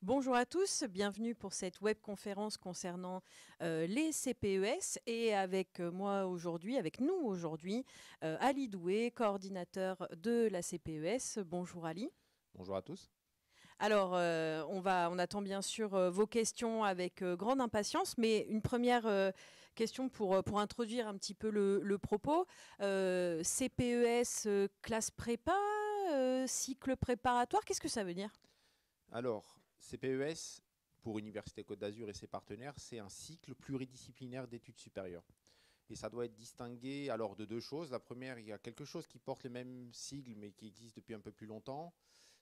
Bonjour à tous, bienvenue pour cette webconférence concernant les CPES et avec moi aujourd'hui, avec nous aujourd'hui, Ali Doué, coordinateur de la CPES. Bonjour Ali. Bonjour à tous. Alors, on attend bien sûr vos questions avec grande impatience, mais une première question pour introduire un petit peu le propos. CPES, classe prépa, cycle préparatoire, qu'est-ce que ça veut dire ? Alors, CPES, pour Université Côte d'Azur et ses partenaires, c'est un cycle pluridisciplinaire d'études supérieures. Et ça doit être distingué alors de deux choses. La première, il y a quelque chose qui porte le même sigle, mais qui existe depuis un peu plus longtemps,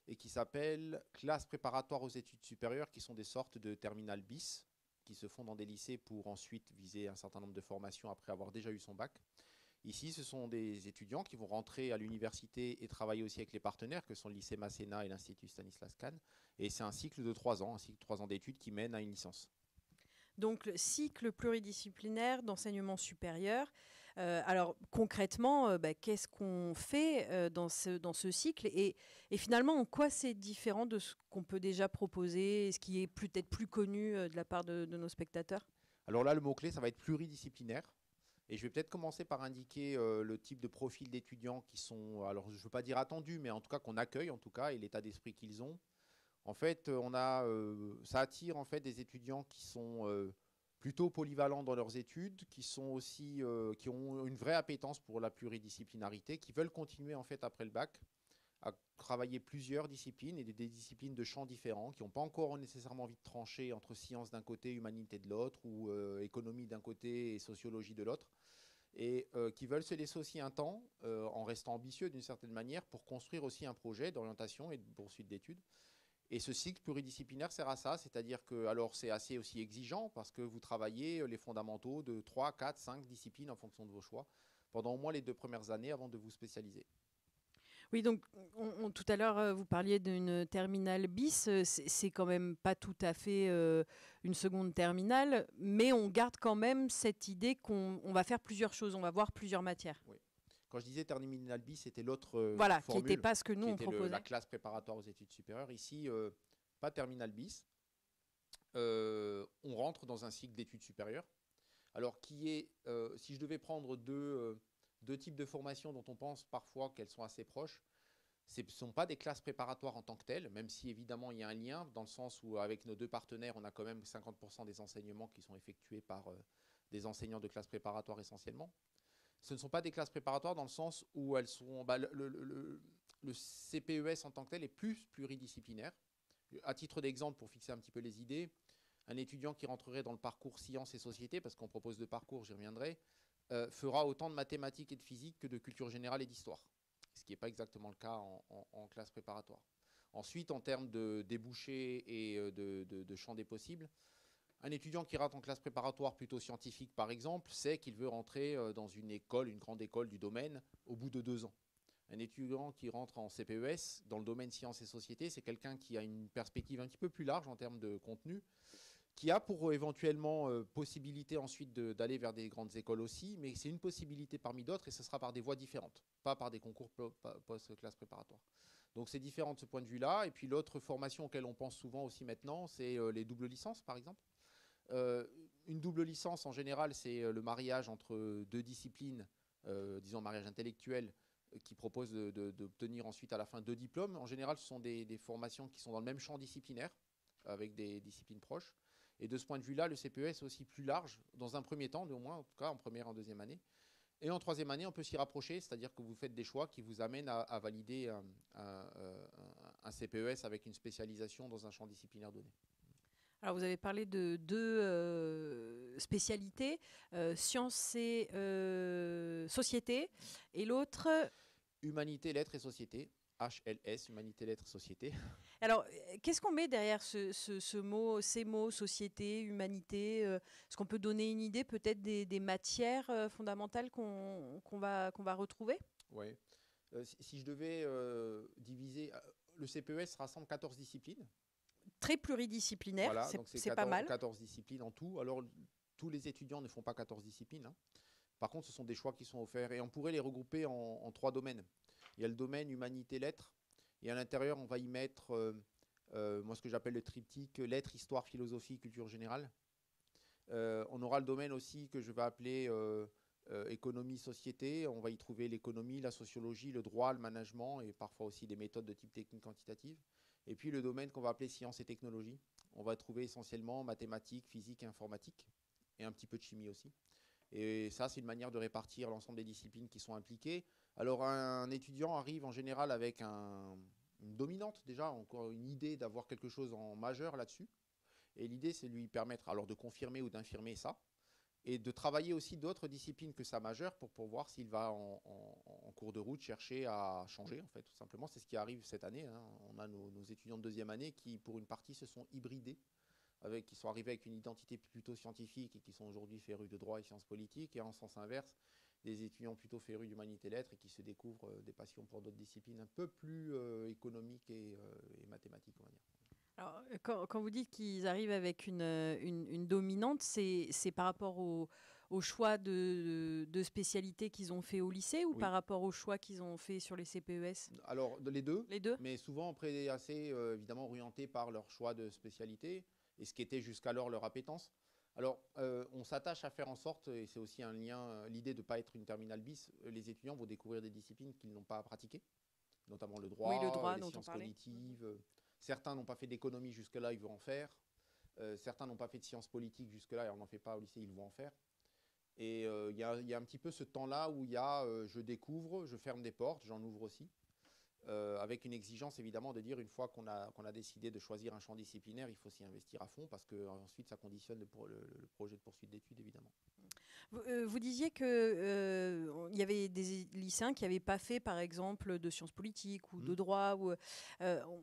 et qui s'appelle classe préparatoire aux études supérieures, qui sont des sortes de terminales bis, qui se font dans des lycées pour ensuite viser un certain nombre de formations après avoir déjà eu son bac. Ici, ce sont des étudiants qui vont rentrer à l'université et travailler aussi avec les partenaires, que sont le lycée Masséna et l'Institut Stanislas Kahn. Et c'est un cycle de 3 ans, un cycle de 3 ans d'études qui mène à une licence. Donc, le cycle pluridisciplinaire d'enseignement supérieur. Alors, concrètement, qu'est-ce qu'on fait dans ce cycle et finalement, en quoi c'est différent de ce qu'on peut déjà proposer et ce qui est peut-être plus connu de la part de nos spectateurs? Alors là, le mot-clé, ça va être pluridisciplinaire. Et je vais peut-être commencer par indiquer le type de profil d'étudiants qui sont, alors je ne veux pas dire attendus, mais en tout cas qu'on accueille, en tout cas, et l'état d'esprit qu'ils ont. En fait, ça attire en fait des étudiants qui sont plutôt polyvalents dans leurs études, qui sont aussi, qui ont une vraie appétence pour la pluridisciplinarité, qui veulent continuer en fait après le bac à travailler plusieurs disciplines et des disciplines de champs différents, qui n'ont pas encore nécessairement envie de trancher entre sciences d'un côté, humanité de l'autre, ou économie d'un côté et sociologie de l'autre, et qui veulent se laisser aussi un temps, en restant ambitieux d'une certaine manière, pour construire aussi un projet d'orientation et de poursuite d'études. Et ce cycle pluridisciplinaire sert à ça, c'est-à-dire que alors c'est assez aussi exigeant parce que vous travaillez les fondamentaux de 3, 4, 5 disciplines en fonction de vos choix pendant au moins les 2 premières années avant de vous spécialiser. Oui, donc tout à l'heure, vous parliez d'une terminale bis. C'est quand même pas tout à fait une seconde terminale, mais on garde quand même cette idée qu'on va faire plusieurs choses, on va voir plusieurs matières. Oui. Quand je disais terminal bis, c'était l'autre Voilà, qui n'était formule pas ce que nous qui on était la proposait. classe préparatoire aux études supérieures. Ici, pas terminal bis. On rentre dans un cycle d'études supérieures. Alors, si je devais prendre deux types de formations dont on pense parfois qu'elles sont assez proches, ce ne sont pas des classes préparatoires en tant que telles, même si évidemment il y a un lien, dans le sens où avec nos deux partenaires, on a quand même 50% des enseignements qui sont effectués par des enseignants de classes préparatoires essentiellement. Ce ne sont pas des classes préparatoires dans le sens où elles sont. Le CPES en tant que tel est plus pluridisciplinaire. À titre d'exemple, pour fixer un petit peu les idées, un étudiant qui rentrerait dans le parcours sciences et société, parce qu'on propose deux parcours, j'y reviendrai, fera autant de mathématiques et de physique que de culture générale et d'histoire. Ce qui n'est pas exactement le cas en classe préparatoire. Ensuite, en termes de débouchés et de champ des possibles, un étudiant qui rate en classe préparatoire plutôt scientifique, par exemple, sait qu'il veut rentrer dans une grande école du domaine, au bout de 2 ans. Un étudiant qui rentre en CPES dans le domaine sciences et société, c'est quelqu'un qui a une perspective un petit peu plus large en termes de contenu, qui a pour éventuellement possibilité ensuite d'aller vers des grandes écoles aussi, mais c'est une possibilité parmi d'autres et ce sera par des voies différentes, pas par des concours post-classe préparatoire. Donc c'est différent de ce point de vue-là. Et puis l'autre formation auquel on pense souvent aussi maintenant, c'est les doubles licences, par exemple. Une double licence, en général, c'est le mariage entre deux disciplines, disons mariage intellectuel, qui propose d'obtenir ensuite à la fin 2 diplômes. En général, ce sont des formations qui sont dans le même champ disciplinaire, avec des disciplines proches. Et de ce point de vue-là, le CPES est aussi plus large, dans un premier temps, au moins, en tout cas en première et en deuxième année. Et en troisième année, on peut s'y rapprocher, c'est-à-dire que vous faites des choix qui vous amènent à valider un CPES avec une spécialisation dans un champ disciplinaire donné. Alors, vous avez parlé de deux spécialités, sciences et société, et l'autre. Humanité, lettres et société. HLS, Humanité, lettres, société. Alors, qu'est-ce qu'on met derrière ces mots, société, humanité est-ce qu'on peut donner une idée peut-être des matières fondamentales qu'on va retrouver? Ouais. Si je devais diviser, le CPES rassemble 14 disciplines. Très pluridisciplinaire, Voilà, c'est donc c'est c'est pas mal. 14 disciplines en tout. Alors, tous les étudiants ne font pas 14 disciplines, hein. Par contre, ce sont des choix qui sont offerts et on pourrait les regrouper en 3 domaines. Il y a le domaine humanité-lettres et à l'intérieur, on va y mettre moi ce que j'appelle le triptyque lettres, histoire, philosophie, culture générale. On aura le domaine aussi que je vais appeler économie, société. On va y trouver l'économie, la sociologie, le droit, le management et parfois aussi des méthodes de type technique quantitative. Et puis le domaine qu'on va appeler sciences et technologies. On va trouver essentiellement mathématiques, physique et informatique et un petit peu de chimie aussi. Et ça, c'est une manière de répartir l'ensemble des disciplines qui sont impliquées. Alors un étudiant arrive en général avec une dominante déjà, encore une idée d'avoir quelque chose en majeur là-dessus. Et l'idée, c'est de lui permettre alors de confirmer ou d'infirmer ça, et de travailler aussi d'autres disciplines que sa majeure pour voir s'il va en cours de route chercher à changer, en fait, tout simplement. C'est ce qui arrive cette année. Hein. On a nos étudiants de deuxième année qui, pour une partie, se sont hybridés, qui sont arrivés avec une identité plutôt scientifique et qui sont aujourd'hui férus de droit et sciences politiques, et en sens inverse, des étudiants plutôt férus d'humanité et lettres et qui se découvrent des passions pour d'autres disciplines un peu plus économiques et mathématiques, on va dire. Alors, quand vous dites qu'ils arrivent avec une dominante, c'est par rapport au choix de spécialité qu'ils ont fait au lycée ou par rapport au choix qu'ils ont fait sur les CPES? Alors, les deux. Les deux. Mais souvent assez évidemment orientés par leur choix de spécialité et ce qui était jusqu'alors leur appétence. Alors, on s'attache à faire en sorte, et c'est aussi un lien, l'idée de ne pas être une terminale bis, les étudiants vont découvrir des disciplines qu'ils n'ont pas pratiquées, notamment le droit, les sciences cognitives. Certains n'ont pas fait d'économie jusque-là, ils vont en faire. Certains n'ont pas fait de sciences politiques jusque-là, et on n'en fait pas au lycée, ils vont en faire. Et il y a un petit peu ce temps-là où il y a je découvre, je ferme des portes, j'en ouvre aussi. Avec une exigence évidemment de dire une fois qu'on a décidé de choisir un champ disciplinaire, il faut s'y investir à fond parce que ensuite ça conditionne le projet de poursuite d'études évidemment. Vous disiez qu'il y avait des lycéens qui n'avaient pas fait par exemple de sciences politiques ou de droit.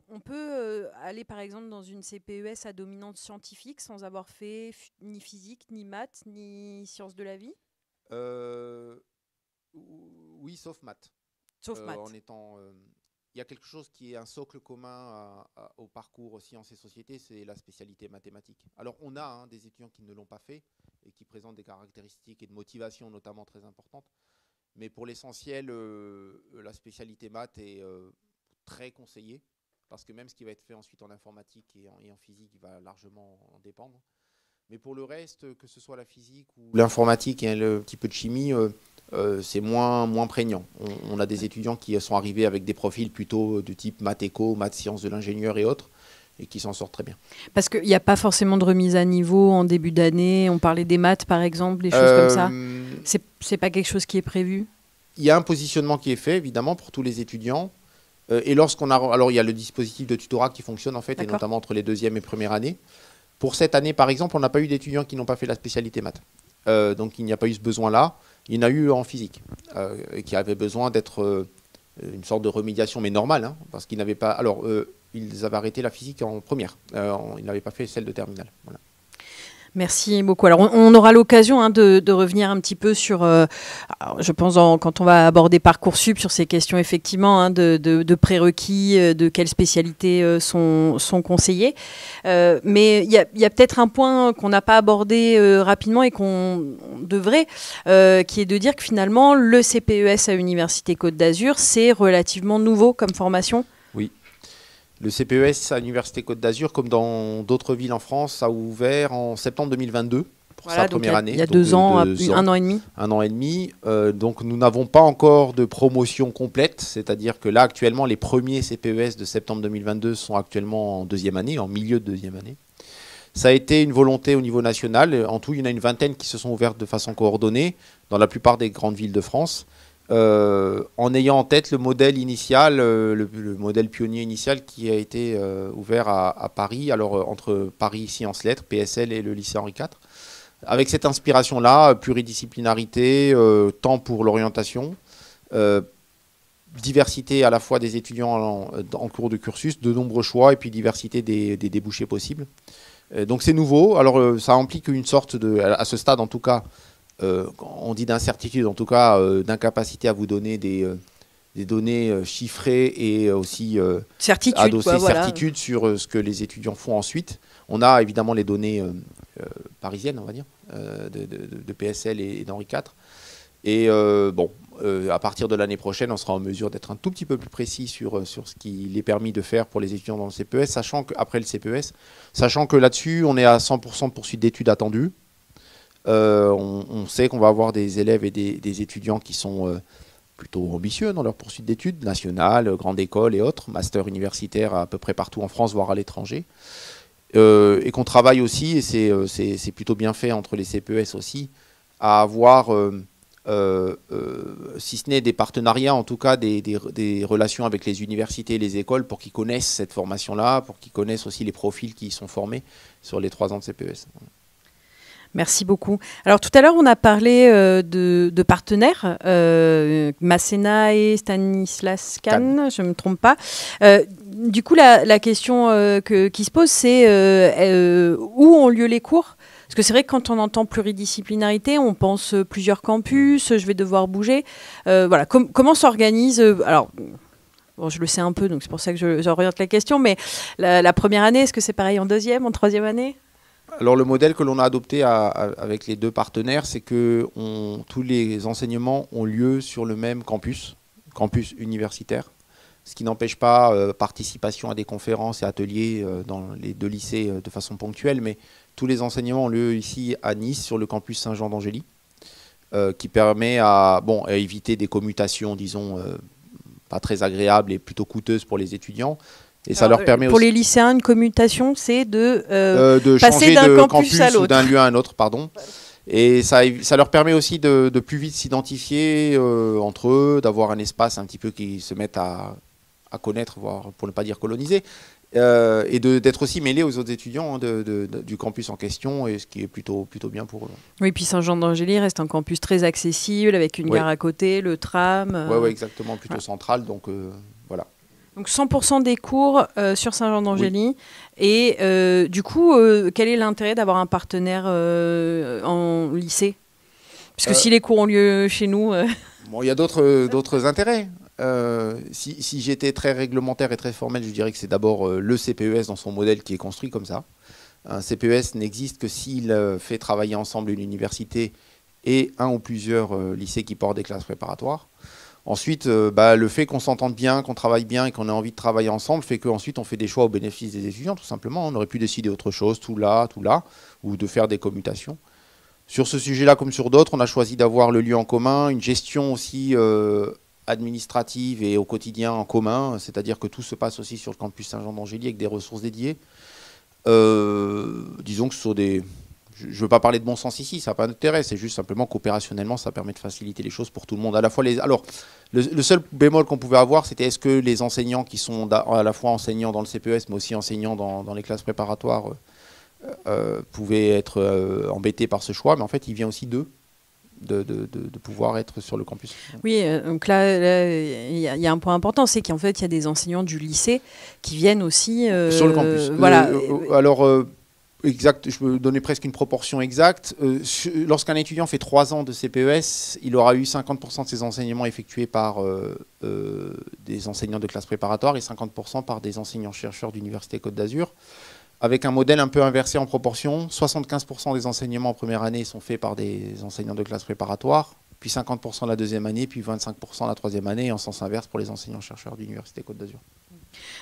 On peut aller par exemple dans une CPES à dominante scientifique sans avoir fait ni physique, ni maths, ni sciences de la vie? Oui, sauf maths. Sauf maths. Il y a quelque chose qui est un socle commun au parcours sciences et sociétés, c'est la spécialité mathématique. Alors on a des étudiants qui ne l'ont pas fait et qui présentent des caractéristiques et de motivation notamment très importantes. Mais pour l'essentiel, la spécialité maths est très conseillée parce que même ce qui va être fait ensuite en informatique et en physique va largement en dépendre. Mais pour le reste, que ce soit la physique ou l'informatique et un petit peu de chimie, c'est moins prégnant. On a des étudiants qui sont arrivés avec des profils plutôt de type maths éco, maths sciences de l'ingénieur et autres, et qui s'en sortent très bien. Parce qu'il n'y a pas forcément de remise à niveau en début d'année. On parlait des maths, par exemple, des choses comme ça. C'est pas quelque chose qui est prévu? Il y a un positionnement qui est fait, évidemment, pour tous les étudiants. Et lorsqu'on a... Alors, il y a le dispositif de tutorat qui fonctionne, en fait, et notamment entre les deuxième et première années. Pour cette année, par exemple, on n'a pas eu d'étudiants qui n'ont pas fait la spécialité maths. Donc, il n'y a pas eu ce besoin-là. Il y en a eu en physique, qui avaient besoin d'être une sorte de remédiation, mais normale, hein, parce qu'ils n'avaient pas... Alors, ils avaient arrêté la physique en première. Ils n'avaient pas fait celle de terminale. Voilà. Merci beaucoup. Alors, on aura l'occasion de revenir un petit peu sur, je pense, quand on va aborder Parcoursup, sur ces questions, effectivement, de prérequis, de quelles spécialités sont conseillées. Mais il y a peut-être un point qu'on n'a pas abordé rapidement et qu'on devrait, qui est de dire que finalement, le CPES à Université Côte d'Azur, c'est relativement nouveau comme formation. Oui. Le CPES à l'Université Côte d'Azur, comme dans d'autres villes en France, a ouvert en septembre 2022 pour sa première année. Il y a 2 ans, 1 an et demi. 1 an et demi. Donc nous n'avons pas encore de promotion complète, c'est-à-dire que là actuellement les premiers CPES de septembre 2022 sont actuellement en deuxième année, en milieu de deuxième année. Ça a été une volonté au niveau national. En tout, il y en a une vingtaine qui se sont ouvertes de façon coordonnée dans la plupart des grandes villes de France. En ayant en tête le modèle initial, le modèle pionnier initial qui a été ouvert à Paris, alors entre Paris Sciences Lettres, PSL et le lycée Henri IV. Avec cette inspiration-là, pluridisciplinarité, temps pour l'orientation, diversité à la fois des étudiants en cours de cursus, de nombreux choix et puis diversité des débouchés possibles. Donc c'est nouveau, alors ça implique une sorte de, à ce stade en tout cas, on dit d'incertitude, en tout cas d'incapacité à vous donner des données chiffrées et aussi certitude sur ce que les étudiants font ensuite. On a évidemment les données parisiennes, on va dire, de PSL et d'Henri IV. Et bon, à partir de l'année prochaine, on sera en mesure d'être un tout petit peu plus précis sur ce qu'il est permis de faire pour les étudiants dans le CPES, sachant qu'après le CPES, sachant que là-dessus, on est à 100% de poursuite d'études attendues. On sait qu'on va avoir des élèves et des étudiants qui sont plutôt ambitieux dans leur poursuite d'études, nationales, grande école et autres, master universitaire à peu près partout en France, voire à l'étranger. Et qu'on travaille aussi, et c'est plutôt bien fait entre les CPES aussi, à avoir, si ce n'est des partenariats, en tout cas des relations avec les universités et les écoles pour qu'ils connaissent cette formation-là, pour qu'ils connaissent aussi les profils qui y sont formés sur les 3 ans de CPES. Merci beaucoup. Alors tout à l'heure, on a parlé de partenaires, Masséna et Stanislas Kahn, je ne me trompe pas. Du coup, la question qui se pose, c'est où ont lieu les cours? Parce que c'est vrai que quand on entend pluridisciplinarité, on pense plusieurs campus, je vais devoir bouger. Voilà, comment s'organise alors, bon, je le sais un peu, donc c'est pour ça que j'oriente la question, mais la première année, est-ce que c'est pareil en deuxième, en troisième année? Alors le modèle que l'on a adopté avec les 2 partenaires, c'est que tous les enseignements ont lieu sur le même campus universitaire, ce qui n'empêche pas participation à des conférences et ateliers dans les 2 lycées de façon ponctuelle, mais tous les enseignements ont lieu ici à Nice, sur le campus Saint-Jean d'Angély, qui permet à éviter des commutations, disons, pas très agréables et plutôt coûteuses pour les étudiants. Et ça leur permet pour aussi, les lycéens, une commutation, c'est de passer changer d'un de campus à ou l'autre. d'un lieu à un autre, pardon. Et ça leur permet aussi de plus vite s'identifier entre eux, d'avoir un espace un petit peu qui se mette à connaître, voire pour ne pas dire coloniser, et d'être aussi mêlés aux autres étudiants du campus en question, et ce qui est plutôt bien pour eux. Oui, puis Saint-Jean d'Angély reste un campus très accessible, avec une gare à côté, le tram. Oui, exactement, plutôt central, donc voilà. Donc 100% des cours sur Saint-Jean d'Angély. Oui. Et du coup, quel est l'intérêt d'avoir un partenaire en lycée? Puisque si les cours ont lieu chez nous... Bon, il y a d'autres intérêts. Si j'étais très réglementaire et très formel, je dirais que c'est d'abord le CPES dans son modèle qui est construit comme ça. Un CPES n'existe que s'il fait travailler ensemble une université et un ou plusieurs lycées qui portent des classes préparatoires. Ensuite, le fait qu'on s'entende bien, qu'on travaille bien et qu'on ait envie de travailler ensemble fait qu'ensuite on fait des choix au bénéfice des étudiants, tout simplement. On aurait pu décider autre chose, tout là, ou de faire des commutations. Sur ce sujet-là, comme sur d'autres, on a choisi d'avoir le lieu en commun, une gestion aussi administrative et au quotidien en commun, c'est-à-dire que tout se passe aussi sur le campus Saint-Jean d'Angély avec des ressources dédiées. Disons que ce sont des... Je ne veux pas parler de bon sens ici, ça n'a pas d'intérêt, c'est juste simplement qu'opérationnellement, ça permet de faciliter les choses pour tout le monde. À la fois alors, le seul bémol qu'on pouvait avoir, c'était est-ce que les enseignants qui sont à la fois enseignants dans le CPES, mais aussi enseignants dans les classes préparatoires, pouvaient être embêtés par ce choix, mais en fait, il vient aussi d'eux. De pouvoir être sur le campus. Oui, donc là, il y a un point important, c'est qu'en fait, il y a des enseignants du lycée qui viennent aussi... sur le campus. Voilà. Alors... Exact, je peux donner presque une proportion exacte. Lorsqu'un étudiant fait 3 ans de CPES, il aura eu 50% de ses enseignements effectués par des enseignants de classe préparatoire et 50% par des enseignants-chercheurs d'Université Côte d'Azur, avec un modèle un peu inversé en proportion. 75% des enseignements en première année sont faits par des enseignants de classe préparatoire, puis 50% la deuxième année, puis 25% la troisième année, et en sens inverse pour les enseignants-chercheurs d'Université Côte d'Azur.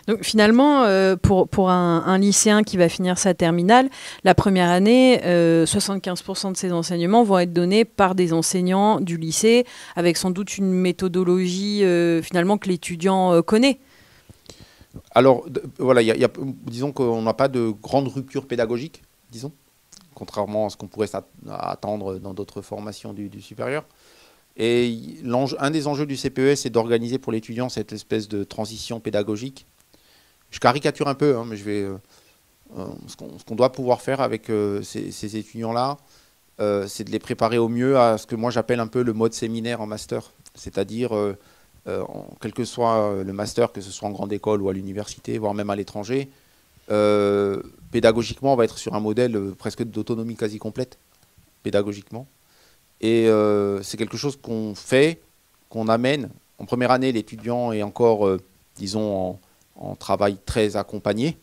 Donc finalement, pour un lycéen qui va finir sa terminale, la première année, 75% de ses enseignements vont être donnés par des enseignants du lycée, avec sans doute une méthodologie finalement que l'étudiant connaît. Alors voilà, disons qu'on n'a pas de grande rupture pédagogique, disons, contrairement à ce qu'on pourrait attendre dans d'autres formations du supérieur. Et un des enjeux du CPES, c'est d'organiser pour l'étudiant cette espèce de transition pédagogique. Je caricature un peu, hein, mais ce qu'on doit pouvoir faire avec ces étudiants-là, c'est de les préparer au mieux à ce que moi j'appelle un peu le mode séminaire en master. C'est-à-dire, quel que soit le master, que ce soit en grande école ou à l'université, voire même à l'étranger, pédagogiquement, on va être sur un modèle presque d'autonomie quasi complète, pédagogiquement. Et c'est quelque chose qu'on fait, qu'on amène. En première année, l'étudiant est encore, disons, en travail très accompagné.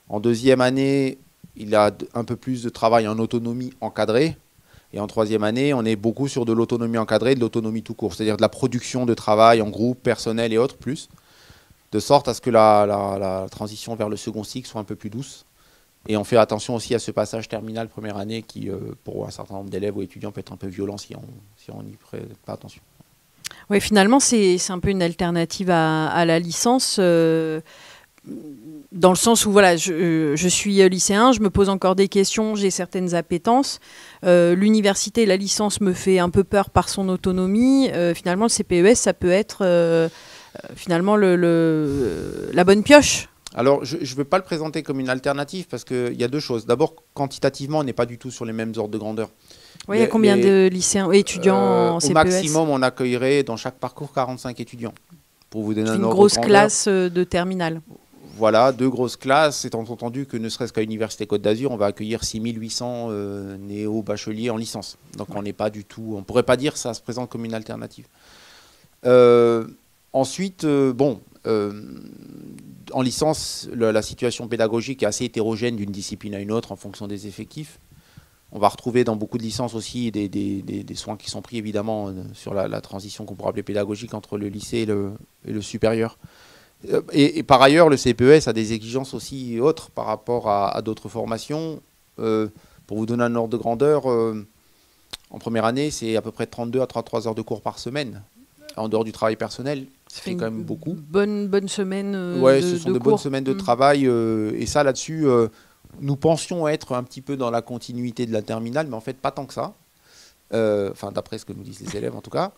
En deuxième année, il a un peu plus de travail en autonomie encadrée. Et en troisième année, on est beaucoup sur de l'autonomie encadrée, de l'autonomie tout court, c'est-à-dire de la production de travail en groupe, personnel et autres, plus, de sorte à ce que la transition vers le second cycle soit un peu plus douce. Et on fait attention aussi à ce passage terminal première année qui, pour un certain nombre d'élèves ou étudiants, peut être un peu violent si on n'y prête pas attention. Oui, finalement, c'est un peu une alternative à la licence, dans le sens où voilà, je suis lycéen, je me pose encore des questions, j'ai certaines appétences. L'université, la licence me fait un peu peur par son autonomie. Finalement, le CPES, ça peut être finalement la bonne pioche. Alors, je ne veux pas le présenter comme une alternative parce qu'il y a deux choses. D'abord, quantitativement, on n'est pas du tout sur les mêmes ordres de grandeur. Oui, il y a combien de lycéens et étudiants en CPES? Au maximum, on accueillerait dans chaque parcours 45 étudiants. Pour vous donner un ordre de grandeur. Une grosse classe de terminale. Voilà, 2 grosses classes, étant entendu que ne serait-ce qu'à l'Université Côte d'Azur, on va accueillir 6800 néo-bacheliers en licence. Donc on n'est pas du tout, on ne pourrait pas dire que ça se présente comme une alternative. Ensuite, en licence, la situation pédagogique est assez hétérogène d'une discipline à une autre en fonction des effectifs. On va retrouver dans beaucoup de licences aussi des soins qui sont pris évidemment sur la transition qu'on pourrait appeler pédagogique entre le lycée et le supérieur. Et par ailleurs, le CPES a des exigences aussi autres par rapport à d'autres formations. Pour vous donner un ordre de grandeur, en première année, c'est à peu près 32 à 33 heures de cours par semaine, en dehors du travail personnel. Ça fait quand même beaucoup. Bonne semaine ouais, ce sont de bonnes semaines de travail. Et ça, là-dessus, nous pensions être un petit peu dans la continuité de la terminale, mais en fait, pas tant que ça. Enfin, d'après ce que nous disent les élèves, en tout cas.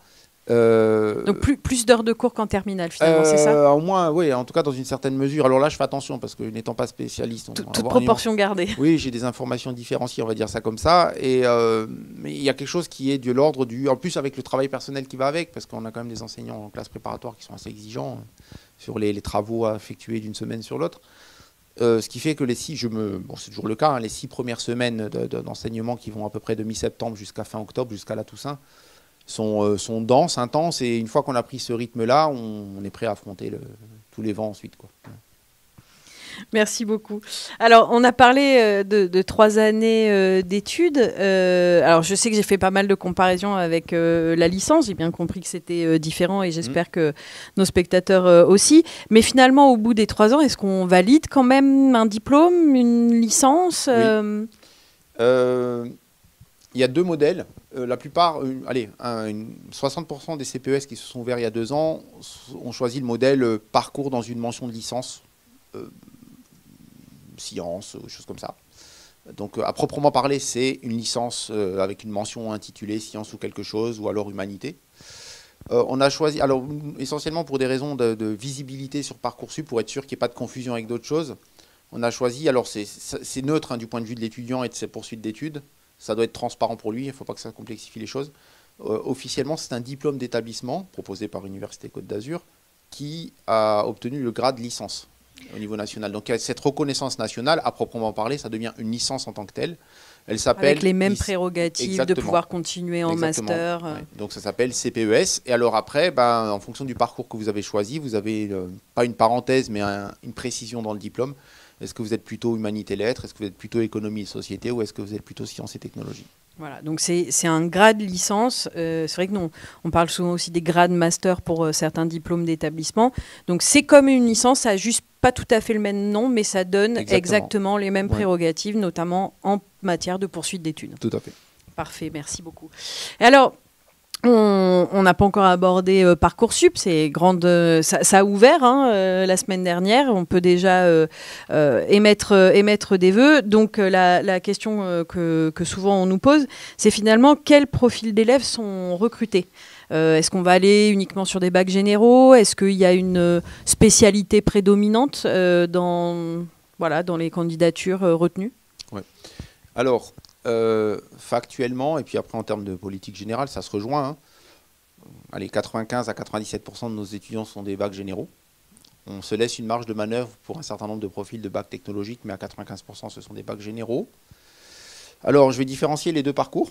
Donc plus d'heures de cours qu'en terminale, finalement, c'est ça? Au moins, oui, en tout cas dans une certaine mesure. Alors là, je fais attention parce que n'étant pas spécialiste... Toute proportion gardée. Oui, j'ai des informations différenciées, on va dire ça comme ça. Mais il y a quelque chose qui est de l'ordre du... En plus, avec le travail personnel qui va avec, parce qu'on a quand même des enseignants en classe préparatoire qui sont assez exigeants sur les travaux à effectuer d'une semaine sur l'autre. Ce qui fait que c'est toujours le cas, hein, les 6 premières semaines d'enseignement qui vont à peu près de mi-septembre jusqu'à fin octobre, jusqu'à la Toussaint, sont denses, intenses, et une fois qu'on a pris ce rythme-là, on est prêt à affronter tous les vents ensuite, quoi. Merci beaucoup. Alors, on a parlé de 3 années d'études. Alors, je sais que j'ai fait pas mal de comparaisons avec la licence. J'ai bien compris que c'était différent et j'espère que nos spectateurs aussi. Mais finalement, au bout des 3 ans, est-ce qu'on valide quand même un diplôme, une licence? Oui. Il y a 2 modèles. La plupart, 60% des CPES qui se sont ouverts il y a 2 ans ont choisi le modèle parcours dans une mention de licence, sciences, choses comme ça. Donc à proprement parler, c'est une licence avec une mention intitulée sciences ou quelque chose, ou alors humanité. On a choisi, alors essentiellement pour des raisons de visibilité sur Parcoursup, pour être sûr qu'il n'y ait pas de confusion avec d'autres choses, on a choisi, alors c'est neutre hein, du point de vue de l'étudiant et de ses poursuites d'études. Ça doit être transparent pour lui, il ne faut pas que ça complexifie les choses. Officiellement, c'est un diplôme d'établissement proposé par l'Université Côte d'Azur qui a obtenu le grade licence au niveau national. Donc cette reconnaissance nationale, à proprement parler, ça devient une licence en tant que telle. Elle s'appelle... Avec les mêmes prérogatives. Exactement. De pouvoir continuer en master. Ouais. Donc ça s'appelle CPES. Et alors après, en fonction du parcours que vous avez choisi, vous avez pas une parenthèse, mais une précision dans le diplôme. Est-ce que vous êtes plutôt humanité-lettres? Est-ce que vous êtes plutôt économie et société? Ou est-ce que vous êtes plutôt sciences et technologies? Voilà, donc c'est un grade licence. C'est vrai que nous, on parle souvent aussi des grades master pour certains diplômes d'établissement. Donc c'est comme une licence, ça n'a juste pas tout à fait le même nom, mais ça donne exactement les mêmes prérogatives, notamment en matière de poursuite d'études. Tout à fait. Parfait, merci beaucoup. Et alors, on n'a pas encore abordé Parcoursup, ça a ouvert la semaine dernière, on peut déjà émettre des vœux. Donc la question que souvent on nous pose, c'est finalement quels profils d'élèves sont recrutés. Est-ce qu'on va aller uniquement sur des bacs généraux? Est-ce qu'il y a une spécialité prédominante dans les candidatures retenues? Ouais. Alors, factuellement, et puis après en termes de politique générale, ça se rejoint. Hein. Allez, 95 à 97% de nos étudiants sont des bacs généraux. On se laisse une marge de manœuvre pour un certain nombre de profils de bacs technologiques, mais à 95% ce sont des bacs généraux. Alors, je vais différencier les 2 parcours.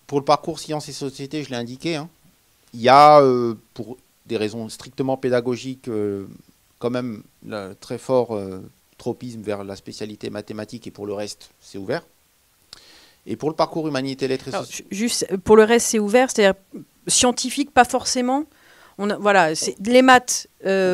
Pour le parcours sciences et société, je l'ai indiqué, hein, il y a, pour des raisons strictement pédagogiques, quand même très fort tropisme vers la spécialité mathématique, et pour le reste, c'est ouvert. Et pour le parcours humanité, lettres et sociétés... Juste, pour le reste, c'est ouvert, c'est-à-dire scientifique, pas forcément. Voilà, les maths,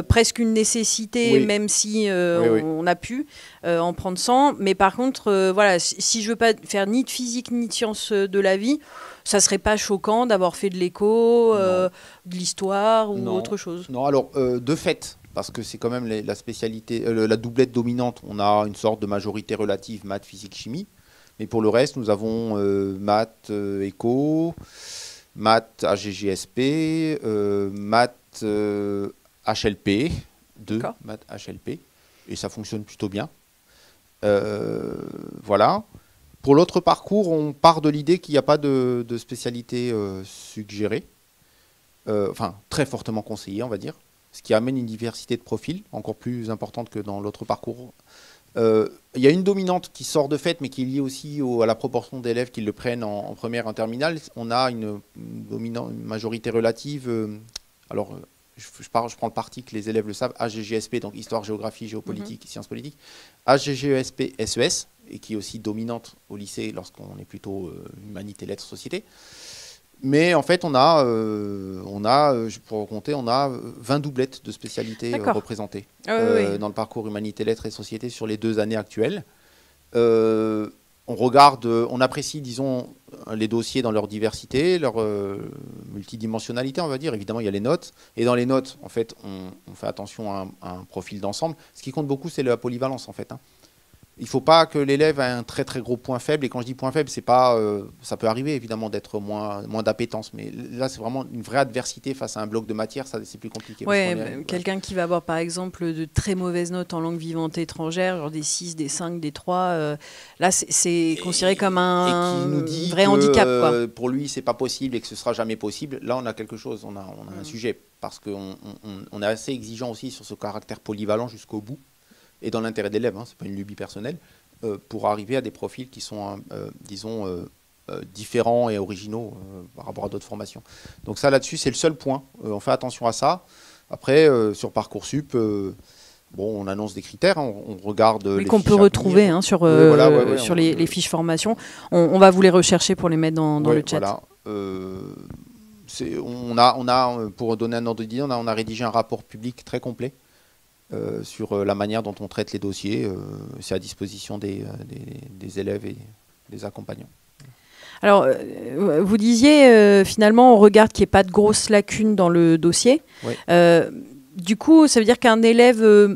presque une nécessité, Oui. même si Oui. on a pu en prendre 100. Mais par contre, voilà, si je veux pas faire ni de physique ni de sciences de la vie, ça serait pas choquant d'avoir fait de l'éco, de l'histoire ou autre chose. Non, alors, de fait, parce que c'est quand même la spécialité, la doublette dominante, on a une sorte de majorité relative maths, physique, chimie. Mais pour le reste, nous avons maths, éco, maths AGGSP, maths HLP, maths HLP, et ça fonctionne plutôt bien. Voilà. Pour l'autre parcours, on part de l'idée qu'il n'y a pas de spécialité suggérée, enfin très fortement conseillée, on va dire, ce qui amène une diversité de profils encore plus importante que dans l'autre parcours. Il y a une dominante qui sort de fait, mais qui est liée aussi à la proportion d'élèves qui le prennent en première et en terminale. On a une majorité relative. Alors, je prends le parti que les élèves le savent, AGGSP, donc Histoire, Géographie, Géopolitique, Sciences politiques, AGGESP, SES, et qui est aussi dominante au lycée lorsqu'on est plutôt Humanité, Lettres, Société. Mais en fait, on a, pour compter, on a 20 doublettes de spécialités représentées dans le parcours Humanité, Lettres et Société sur les 2 années actuelles. On regarde, on apprécie, disons, les dossiers dans leur diversité, leur multidimensionnalité, on va dire. Évidemment, il y a les notes. Et dans les notes, en fait, on fait attention à un profil d'ensemble. Ce qui compte beaucoup, c'est la polyvalence, en fait. Il ne faut pas que l'élève ait un très très gros point faible. Et quand je dis point faible, c'est pas, ça peut arriver évidemment d'être moins d'appétence. Mais là, c'est vraiment une vraie adversité face à un bloc de matière. Ça, c'est plus compliqué. Ouais, quelqu'un qui va avoir par exemple de très mauvaises notes en langue vivante étrangère, genre des 6, des 5, des 3. Là, c'est considéré comme un vrai handicap. Quoi. Pour lui, c'est pas possible et que ce sera jamais possible. Là, on a quelque chose. On a un sujet. Parce qu'on est assez exigeant aussi sur ce caractère polyvalent jusqu'au bout. Et dans l'intérêt de l'élève, ce n'est pas une lubie personnelle, pour arriver à des profils qui sont, disons, différents et originaux par rapport à d'autres formations. Donc ça, là-dessus, c'est le seul point. On fait attention à ça. Après, sur Parcoursup, bon, on annonce des critères, on regarde les qu'on peut retrouver sur les fiches formation. On va vous les rechercher pour les mettre dans le chat. Voilà. On a, pour donner un ordre d'idée, on a rédigé un rapport public très complet. Sur la manière dont on traite les dossiers, c'est à disposition des élèves et des accompagnants. Alors, vous disiez, finalement, on regarde qu'il n'y ait pas de grosses lacunes dans le dossier. Oui. Du coup, ça veut dire qu'un élève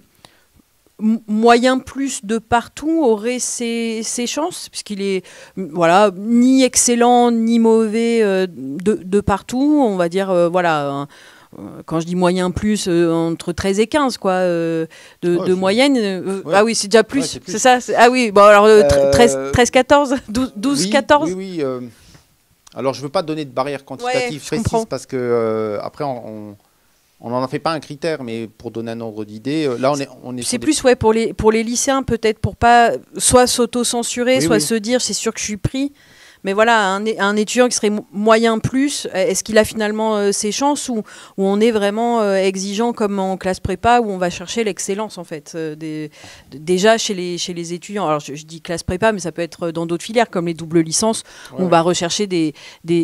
moyen plus de partout aurait ses chances, puisqu'il est ni excellent ni mauvais de partout. On va dire, quand je dis moyen plus, entre 13 et 15, quoi, de moyenne. Ah oui, c'est déjà plus, ouais, c'est ça. Ah oui, bon alors 13, 14, 12, 14. Oui. Alors je ne veux pas donner de barrière quantitative précise parce que après on n'en fait pas un critère, mais pour donner un ordre d'idée, là on est. C'est plus pour les lycéens peut-être pour pas soit s'auto-censurer, soit se dire c'est sûr que je suis pris. Mais voilà, un étudiant qui serait moyen plus, est-ce qu'il a finalement ses chances ou on est vraiment exigeant comme en classe prépa où on va chercher l'excellence en fait déjà chez les étudiants. Alors je dis classe prépa, mais ça peut être dans d'autres filières comme les doubles licences où on va rechercher des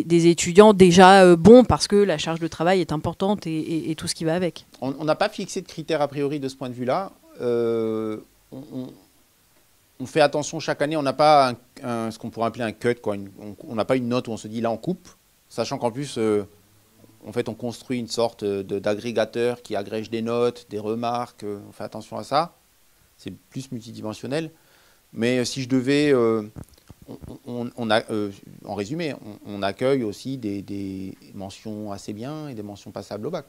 étudiants déjà bons parce que la charge de travail est importante et tout ce qui va avec. On n'a pas fixé de critères a priori de ce point de vue-là. On fait attention chaque année, on n'a pas ce qu'on pourrait appeler un cut, quoi. On n'a pas une note où on se dit là on coupe, sachant qu'en plus, en fait, on construit une sorte d'agrégateur qui agrège des notes, des remarques, on fait attention à ça. C'est plus multidimensionnel. Mais si je devais, en résumé, on accueille aussi des mentions assez bien et des mentions passables au bac.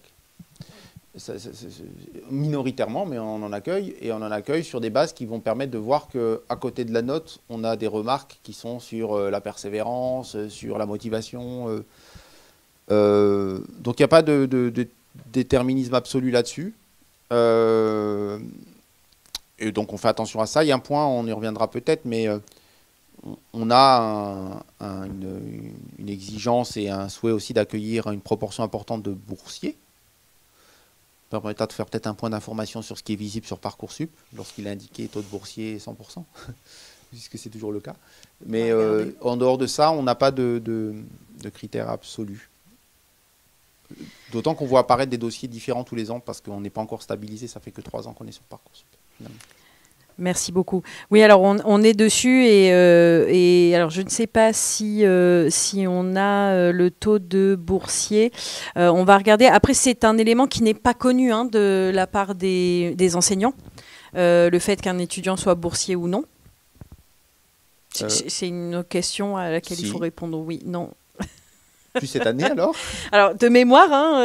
Minoritairement, mais on en accueille, et on en accueille sur des bases qui vont permettre de voir qu'à côté de la note, on a des remarques qui sont sur la persévérance, sur la motivation. Donc il n'y a pas de déterminisme absolu là-dessus. Et donc on fait attention à ça. Il y a un point, on y reviendra peut-être, mais on a une exigence et un souhait aussi d'accueillir une proportion importante de boursiers. Permettra de faire peut-être un point d'information sur ce qui est visible sur Parcoursup, lorsqu'il est indiqué taux de boursier 100%. puisque c'est toujours le cas. Mais en dehors de ça, on n'a pas de critères absolus. D'autant qu'on voit apparaître des dossiers différents tous les ans parce qu'on n'est pas encore stabilisé. Ça fait que 3 ans qu'on est sur Parcoursup, finalement. Merci beaucoup. Oui, alors on est dessus et alors je ne sais pas si on a le taux de boursiers. On va regarder. Après, c'est un élément qui n'est pas connu de la part des enseignants, le fait qu'un étudiant soit boursier ou non. C'est une question à laquelle il faut répondre oui, non. Plus cette année alors? Alors de mémoire,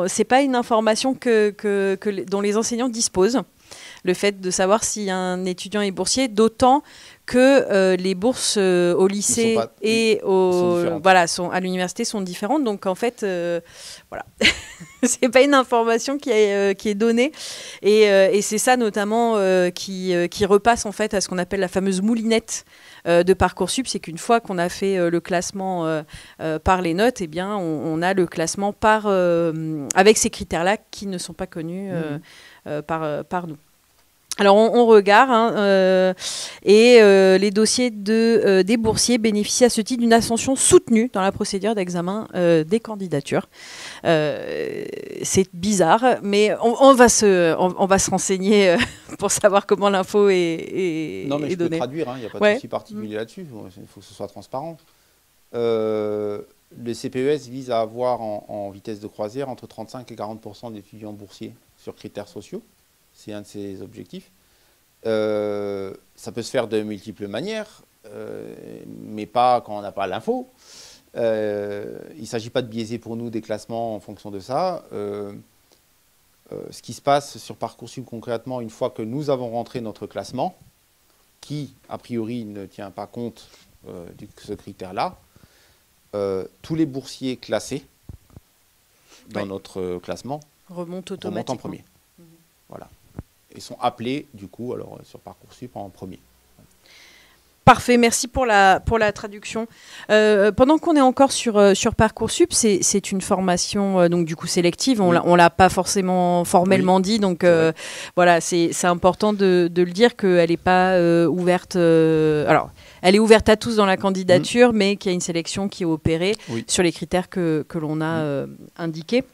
c'est pas une information dont les enseignants disposent. Le fait de savoir si un étudiant est boursier, d'autant que les bourses au lycée et à l'université sont différentes. Donc en fait, voilà, c'est pas une information qui est donnée. Et c'est ça notamment qui repasse en fait à ce qu'on appelle la fameuse moulinette de Parcoursup. C'est qu'une fois qu'on a fait le classement par les notes, eh bien, on a le classement avec ces critères-là qui ne sont pas connus par nous. Alors, on regarde les dossiers des boursiers bénéficient à ce titre d'une ascension soutenue dans la procédure d'examen des candidatures. C'est bizarre, mais on va se renseigner pour savoir comment l'info est non, mais je donnée. peux traduire, il n'y a pas de souci particulier là-dessus. Il faut que ce soit transparent. Le CPES vise à avoir en vitesse de croisière entre 35 et 40% d'étudiants boursiers sur critères sociaux. C'est un de ses objectifs. Ça peut se faire de multiples manières, mais pas quand on n'a pas l'info. Il ne s'agit pas de biaiser pour nous des classements en fonction de ça. Ce qui se passe sur Parcoursup concrètement, une fois que nous avons rentré notre classement, qui a priori ne tient pas compte de ce critère-là, tous les boursiers classés dans notre classement remontent en premier. Voilà. Et sont appelés, du coup, alors sur Parcoursup en premier. Parfait, merci pour la traduction. Pendant qu'on est encore sur Parcoursup, c'est une formation donc du coup sélective. On l'a pas forcément formellement dit, donc voilà, c'est important de le dire qu'elle n'est pas ouverte. Alors, elle est ouverte à tous dans la candidature, mais qu'il y a une sélection qui est opérée sur les critères que l'on a indiqués.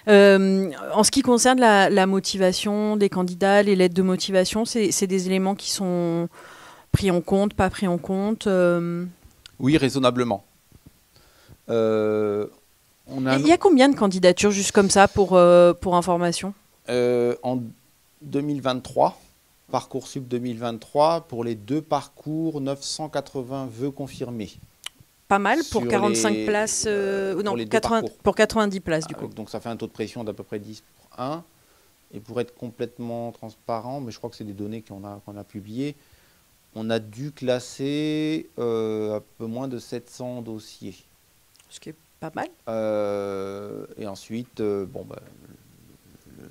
En ce qui concerne la motivation des candidats, les lettres de motivation, c'est des éléments qui sont pris en compte, pas pris en compte Oui, raisonnablement. Il y a combien de candidatures juste comme ça pour information En 2023, Parcoursup 2023, pour les 2 parcours, 980 vœux confirmés. Pas mal pour 45 places, non, 90 places du coup. Donc ça fait un taux de pression d'à peu près 10 pour 1. Et pour être complètement transparent, mais je crois que c'est des données qu'on a publiées, on a dû classer un peu moins de 700 dossiers. Ce qui est pas mal. Et ensuite, le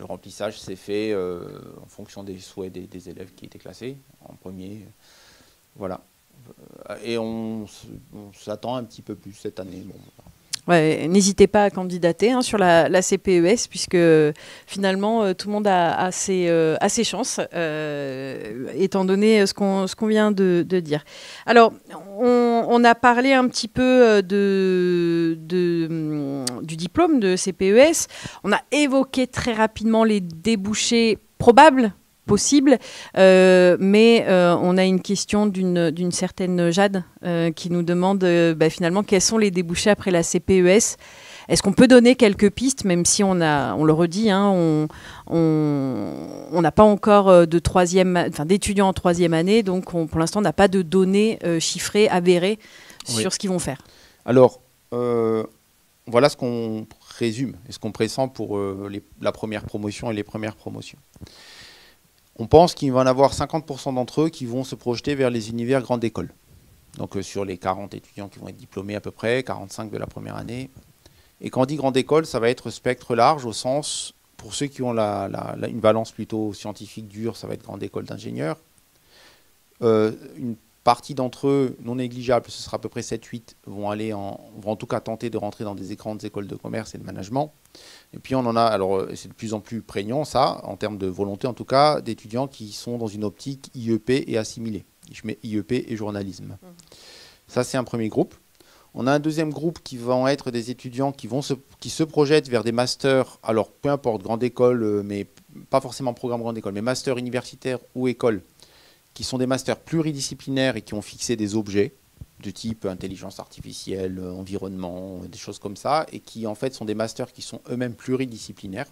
remplissage s'est fait en fonction des souhaits des élèves qui étaient classés en premier. Voilà. Et on s'attend un petit peu plus cette année. Bon. Ouais, n'hésitez pas à candidater sur la CPES, puisque finalement, tout le monde a ses chances, étant donné ce qu'on vient de dire. Alors, on a parlé un petit peu du diplôme de CPES. On a évoqué très rapidement les débouchés probables, possible, mais on a une question d'une certaine Jade qui nous demande finalement quels sont les débouchés après la CPES. Est-ce qu'on peut donner quelques pistes, même si on le redit, on n'a pas encore d'étudiants en 3e année, donc pour l'instant on n'a pas de données chiffrées, avérées sur ce qu'ils vont faire. Alors, voilà ce qu'on résume et ce qu'on pressent pour la première promotion et les premières promotions. On pense qu'il va en avoir 50% d'entre eux qui vont se projeter vers les univers grande école. Donc sur les 40 étudiants qui vont être diplômés à peu près, 45 de la première année. Et quand on dit grande école, ça va être spectre large au sens, pour ceux qui ont une valence plutôt scientifique dure, ça va être grande école d'ingénieurs. Une partie d'entre eux, non négligeable, ce sera à peu près 7-8, vont en tout cas tenter de rentrer dans des grandes écoles de commerce et de management. Et puis on en a, alors c'est de plus en plus prégnant ça, en termes de volonté en tout cas, d'étudiants qui sont dans une optique IEP et assimilés. je mets IEP et journalisme. Ça, c'est un premier groupe. On a un deuxième groupe qui vont être des étudiants qui se projettent vers des masters, alors peu importe, grande école, mais pas forcément programme grande école, mais masters universitaires ou école, qui sont des masters pluridisciplinaires et qui ont fixé des objets de type intelligence artificielle, environnement, des choses comme ça, et qui en fait sont des masters qui sont eux-mêmes pluridisciplinaires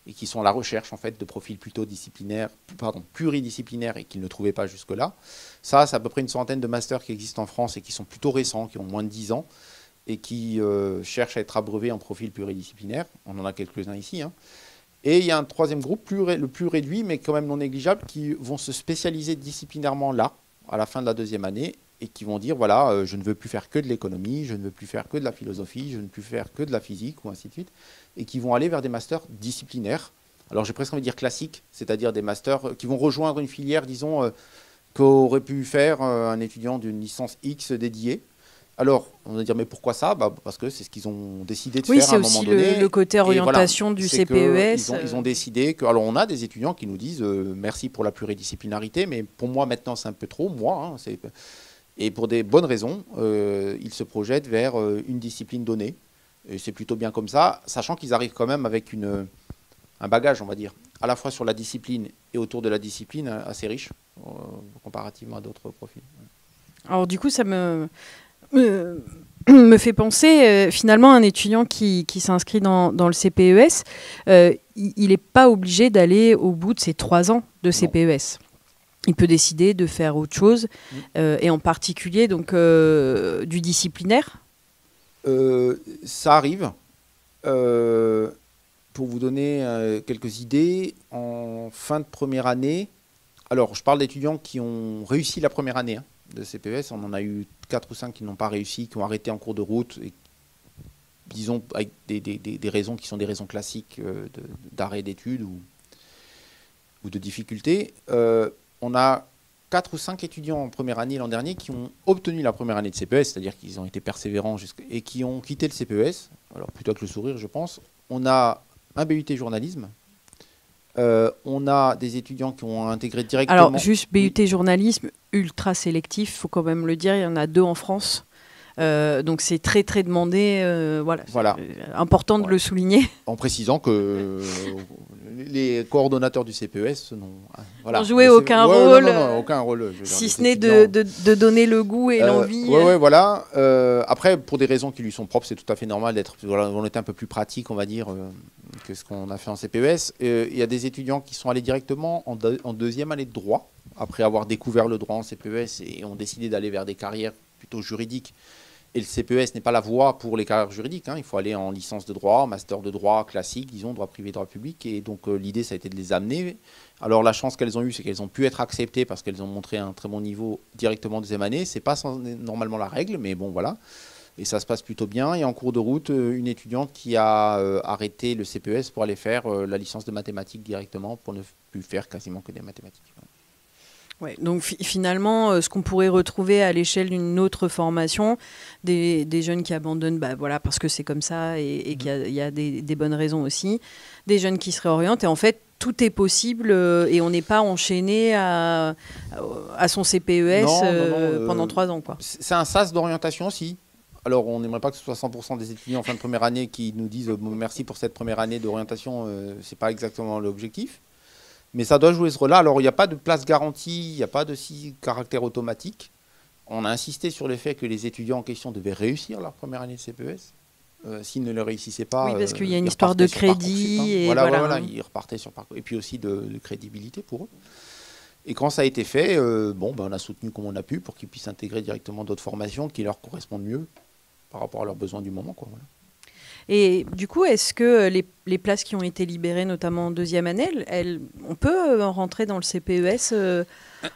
et qui sont à la recherche en fait de profils plutôt pluridisciplinaires et qu'ils ne trouvaient pas jusque-là. Ça, c'est à peu près une centaine de masters qui existent en France et qui sont plutôt récents, qui ont moins de 10 ans et qui cherchent à être abreuvés en profil pluridisciplinaire. On en a quelques-uns ici. Hein. Et il y a un troisième groupe, le plus réduit, mais quand même non négligeable, qui vont se spécialiser disciplinairement là, à la fin de la deuxième année, et qui vont dire, voilà, je ne veux plus faire que de l'économie, je ne veux plus faire que de la philosophie, je ne veux plus faire que de la physique, ou ainsi de suite, et qui vont aller vers des masters disciplinaires. Alors j'ai presque envie de dire classiques, c'est-à-dire des masters qui vont rejoindre une filière, disons, qu'aurait pu faire un étudiant d'une licence X dédiée. Alors, on va dire, mais pourquoi ça? Parce que c'est ce qu'ils ont décidé de faire à un moment donné. Oui, c'est aussi le côté orientation du CPES. Ils ont décidé que... Alors, on a des étudiants qui nous disent merci pour la pluridisciplinarité, mais pour moi, maintenant, c'est un peu trop, moi. Hein, et pour des bonnes raisons, ils se projettent vers une discipline donnée. Et c'est plutôt bien comme ça, sachant qu'ils arrivent quand même avec un bagage, on va dire, à la fois sur la discipline et autour de la discipline, assez riche, comparativement à d'autres profils. Alors, du coup, ça me fait penser, finalement, un étudiant qui s'inscrit dans le CPES, il n'est pas obligé d'aller au bout de ses 3 ans de CPES. Il peut décider de faire autre chose, et en particulier donc, du disciplinaire. Ça arrive. Pour vous donner quelques idées, en fin de première année, alors je parle d'étudiants qui ont réussi la première année de CPES, on en a eu 4 ou 5 qui n'ont pas réussi, qui ont arrêté en cours de route, et, disons avec des raisons qui sont des raisons classiques d'arrêt d'études ou de difficultés. On a 4 ou 5 étudiants en première année l'an dernier qui ont obtenu la première année de CPES, c'est-à-dire qu'ils ont été persévérants et qui ont quitté le CPES, alors plutôt avec le sourire je pense. On a un BUT journalisme. On a des étudiants qui ont intégré directement... Alors, juste BUT journalisme, ultra sélectif, il faut quand même le dire, il y en a 2 en France. Donc, c'est très, très demandé. Voilà. Important de le souligner. En précisant que les coordonnateurs du CPES n'ont joué aucun rôle. Non, aucun rôle. Si ce n'est de donner le goût et l'envie. Oui, voilà. Après, pour des raisons qui lui sont propres, c'est tout à fait normal d'être... on était un peu plus pratique, on va dire, que ce qu'on a fait en CPES. Il y a des étudiants qui sont allés directement en deuxième année de droit, après avoir découvert le droit en CPES et ont décidé d'aller vers des carrières plutôt juridiques. Et le CPES n'est pas la voie pour les carrières juridiques. Hein. Il faut aller en licence de droit, master de droit classique, disons, droit privé, droit public. Et donc, l'idée, ça a été de les amener. Alors, la chance qu'elles ont eue, c'est qu'elles ont pu être acceptées parce qu'elles ont montré un très bon niveau directement en deuxième année. Ce n'est pas normalement la règle, mais bon, voilà. Et ça se passe plutôt bien. Et en cours de route, une étudiante qui a arrêté le CPES pour aller faire la licence de mathématiques directement pour ne plus faire quasiment que des mathématiques. Ouais, donc finalement, ce qu'on pourrait retrouver à l'échelle d'une autre formation, des jeunes qui abandonnent parce que c'est comme ça et qu'il y a des bonnes raisons aussi, des jeunes qui se réorientent et en fait, tout est possible et on n'est pas enchaîné à son CPES pendant 3 ans. C'est un sas d'orientation aussi. Alors, on n'aimerait pas que ce soit 100% des étudiants en fin de première année qui nous disent merci pour cette première année d'orientation, ce n'est pas exactement l'objectif. Mais ça doit jouer ce rôle-là. Alors, il n'y a pas de place garantie, il n'y a pas de caractère automatique. On a insisté sur le fait que les étudiants en question devaient réussir leur première année de CPES. S'ils ne le réussissaient pas... Oui, parce qu'il y a une histoire de crédit. Et voilà, ils repartaient sur Parcoursup. Et puis aussi de crédibilité pour eux. Et quand ça a été fait, on a soutenu comme on a pu pour qu'ils puissent intégrer directement d'autres formations qui leur correspondent mieux par rapport à leurs besoins du moment. Voilà. Et du coup, est-ce que les places qui ont été libérées, notamment en deuxième année, on peut rentrer dans le CPES